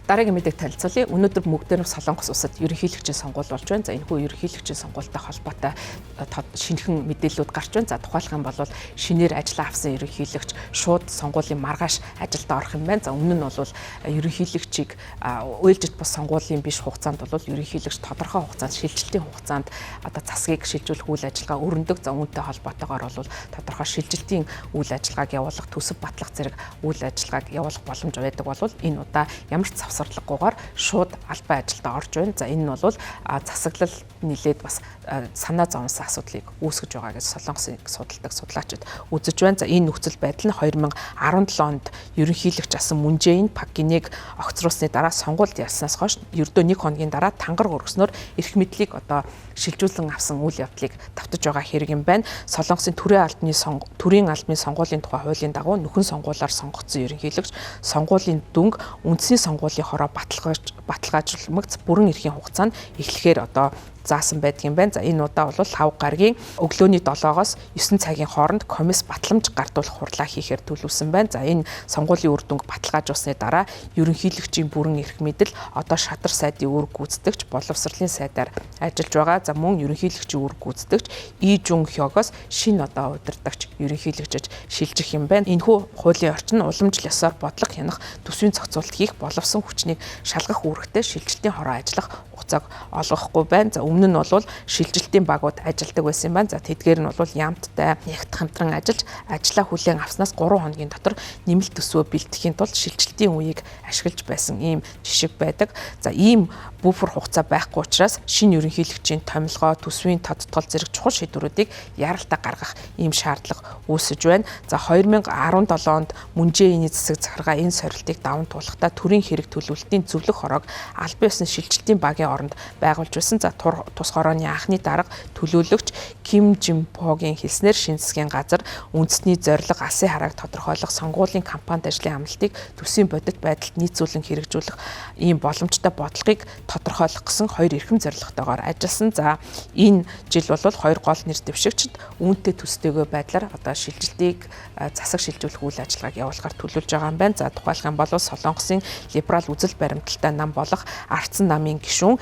Дараагийн мэдээг танилцуулъя. Өнөөдөр Мөгдөрөв Солонгос улсад ерөнхийлөгчийн сонгуул болж байна. За энэхүү ерөнхийлөгчийн сонгуультай холбоотой шинэхэн мэдээллүүд гарч байна. За тухайлх юм бол шинээр ажиллаа авсан ерөнхийлөгч шууд сонгуулийн маргааш ажилд орох юм байна. За өмнө нь бол ерөнхийлөгчийг уйлжид бус сонгуулийн биш хугацаанд бол ерөнхийлөгч тодорхой хугацаанд шилжилтийн хугацаанд одоо засгийг шилжүүлэх үйл ажиллагаа өрнөдөг. За үүнтэй холбоотойгоор бол тодорхой шилжилтийн үйл ажиллагааг явуулах, төсөв батлах зэрэг үйл ажиллагааг явуулах боломж байдаг бол энэ удаа ямар ч завсарлаггүйгээр шууд албан ажилд орж байна. За энэ нь бол засаглал нэлээд бас санаа зовсон асуудлыг үүсгэж байгаа гэж Солонгосын судалдаг судлаачид үзэж байна. За энэ нөхцөл байдал нь 2017 онд ерөнхийлөгч асан Мун Жэ-ин Пак Гинег огцруулсны дараа сонгуульд ялснаас хойш ердөө 1 хоногийн дараа тангар өргөснөөр эрх мэдлийг одоо шилжүүлэн авсан үйл явдлыг давтаж байгаа хэрэг юм байна. Солонгосын төрийн албаны сонгуулийн тухай хуулийн дагуу нөхөн сонгуулиар сонгогдсон ерөнхийлөгч сонгуулийн дүнг үндэсний сонгуулийн хороо баталгаажуулмагц бүрэн эрхийн хугацаанд эхлэхээр одоо заасан байдаг юм байна. За энэ удаа бол 5 гаргийн өглөөний 7-оос 9 цагийн хооронд комисс батламж гардуулах хурлаа хийхээр төлөвлөсөн байна. За энэ сонгуулийн үр дүнг баталгаажуулсны дараа ерөнхийлөгчийн бүрэн эрх мэдэл одоо шадар сайдын үүрэг гүйцэтгэгч боловсролын сайдаар ажиллаж байгаа. За мөн ерөнхийлөгчийн үүрэг гүйцэтгэгч Ий Жун Хёгоос шинэ одоо удирдагч ерөнхийлөгчөж шилжих юм байна. Энэхүү хуулийн орчин уламжлал ёсоор бодлого хянах, төсвийн зохицуулалт хийх, боловсон хүчнийг шалгах үүрэгтэй шилжилтийн хороо ажиллах хугацааг олгохгүй байна. За өмнө нь бол шилжилтийн багууд ажилладаг байсан юм байна. За тэдгээр нь бол яамттай ягт хамтран ажиллаж ажлаа хүлээн авснаас 3 хоногийн дотор нэмэлт төсвөө бэлтгэхийн тулд шилжилтийн үеийг ашиглаж байсан ийм жишг байдаг. За ийм буфер хугацаа байхгүй учраас шинэ ерөнхийлөгчийн томилгоо, төсвийн тодтгол зэрэг чухал шийдвэрүүдийг яралтай гаргах ийм шаардлага үүсэж байна. За 2017 онд Мун Жэ-иний засаг захиргаа энэ сорилтыг даван туулахдаа төрийн хэрэг төлөвлөлтийн зөвлөх хороог албан ёсны шилжилтийн багийн оронд байгуулж байсан. За тус хорооны анхны дарга төлөөлөгч Ким Жин Погийн хэлснээр шинэ засгийн газар үндэсний зорилго алсын харааг тодорхойлох сонгуулийн кампанит ажлын амлалтыг төсвийн бодит байдалд нийцүүлэн хэрэгжүүлэх ийм боломжтой бодлогыг тодорхойлох гэсэн 2 эрхэм зорилготойгоор ажилласан. За энэ жил бол 2 гол нэр дэвшигчд үүнтэй төстэйгөө байдлаар одоо шилжилтийг засаг шилжүүлэх үйл ажиллагааг явуулахар төлөвлөж байгаа юм байна. За тухайлх юм бол Солонгосын либерал үзэл баримталтай нам болох Ардсан намын гишүүн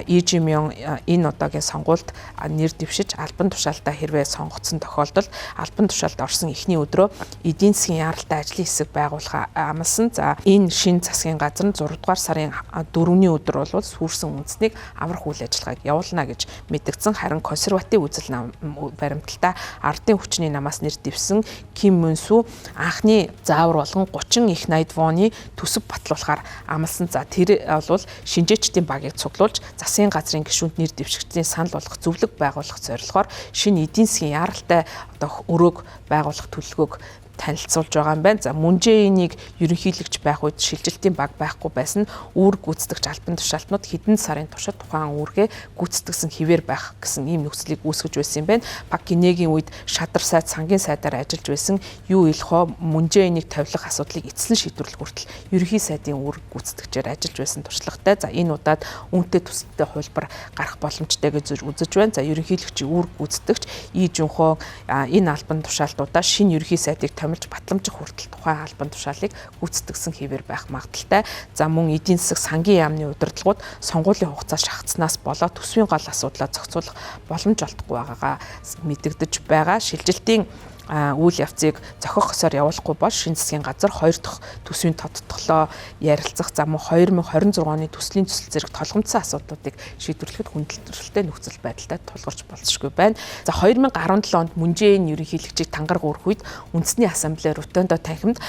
Ий Жимён энэ удаагийн сонгуульд нэр дэвшиж албан тушаалтаа хэрвээ сонгогдсон тохиолдолд албан тушаалд орсон эхний өдрөө эдийн засгийн яаралтай ажлын хэсэг байгуулах амласан. За энэ шинэ засгийн газар нь 6 дугаар сарын 4-ний өдөр бол сүрсэн үндэснийг аврах үйл ажиллагааг явуулна гэж мэдгдсэн. Харин консерватив үзэл баримталтай ардын хүчний намаас нэр дэвсэн Ким Мун Су анхны заавар болгон 30 их 80 вооны төсөв батлуулахаар амласан. За тэр бол шинжээчдийн багийг цуглуулж засгийн газрын гишүүнд нэр дэвшигчдийн санал болгох зөвлөг байгуулах зорилгоор шинэ эдийн засгийн яаралтай одоо өрөөг байгуулах төлөвлөгөөг танилцуулж байгаа юм байна. За Мун Жэ-инийг ерөнхийлөгч байх үед шилжилтийн баг байхгүй байсан үүрэг гүйцэтгэгч албан тушаалтнууд хэдэн сарын туршид тухайн үүргээ гүйцэтгсэн хэвээр байх гэсэн ийм нөхцөлийг үүсгэж байсан юм байна. Пак Гинегийн үед шадар сайд сангийн сайдаар ажиллаж байсан Юу Илхо Мун Жэ-инийг тавилах асуудлыг эцэслэн шийдвэрлэх хүртэл ерөнхий сайдын үүрэг гүйцэтгэгчээр ажиллаж байсан туршлагатай. За энэ удаад үүнтэй төсөлтэй хувилбар гарах боломжтой гэж үзэж байна. За ерөнхийлөгчийн үүрэг гүйцэтгэгч Ий Жунхо энэ албан тушаалтуудаа шинэ ерөнхий сайдыг батламжих хүртэл тухайн албан тушаалыг гүйцэтгсэн хэвээр байх магадaltaй. За мөн эдийн засаг сангийн яамны удирдлагууд сонгуулийн хугацаа шахацснаас болоод төсвийн гол асуудлаа зохицуулах боломж олдохгүй байгаагаа мэдэгдэж байгаа. Шилжилтийн үйл явцыг зохих ёсоор явуулахгүй бол шинэ засгийн газар 2 дахь төсвийн тодтголоо ярилцах, за мөн 2026 оны төслийн төсөл зэрэг толгомцсон асуудлуудыг шийдвэрлэхэд хүндрэлтэй нөхцөл байдалтай тулгарч болцсошгүй байна. За 2017 онд Мун Жэ-ийн ерөнхийлөгчийг тангараг өргөх үед үндэсний ассамблеэр Ротондо танхимд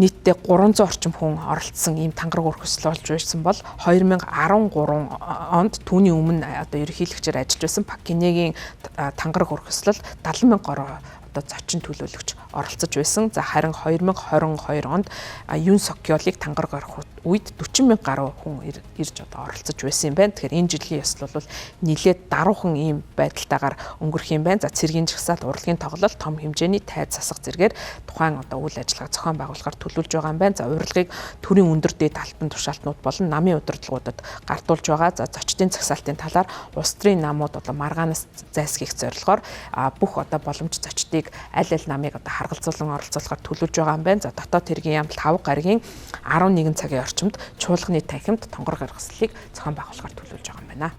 нийтдээ 300 орчим хүн оролцсон ийм тангараг өргөсөл болж байсан бол 2013 онд түүний өмнө одоо ерөнхийлөгчээр ажиллаж байсан Пак Гинегийн тангараг өргөсөл 70,000 гаруй одоо зочин төлөөлөгч оролцож байсан. За харин 2022 онд Юн Сокёлыг тангараг орох үед 40,000 гаруй хүн ирж одоо оролцож байсан юм байна. Тэгэхээр энэ жилийн ёслол бол нэлээд даруухан ийм байдалтайгаар өнгөрөх юм байна. За цэргийн жагсаалт, урлагийн тоглолт, том хэмжээний тайз засах зэргээр тухайн одоо үйл ажиллагаа зохион байгуулахар төлөвлөж байгаа юм байна. За урилгыг төрийн өндөр дээд албан тушаалтнууд болон намын удирдлагуудад гартуулж байгаа. За зочдын загсаалтын талаар улс төрийн намууд одоо маргаанаас зайлсхийх зорилгоор бүх одоо боломж зочдыг аль намыг одоо харгалзуулан оролцуулахар төлөвлөж байгаа юм байна. За дотоод хэргийн яамт 5 гаргийн 11 цагийн орчимд чуулганы танхимд тонгор гаргаслыг зохион байгуулахаар төлөвлөж байгаа юм байна.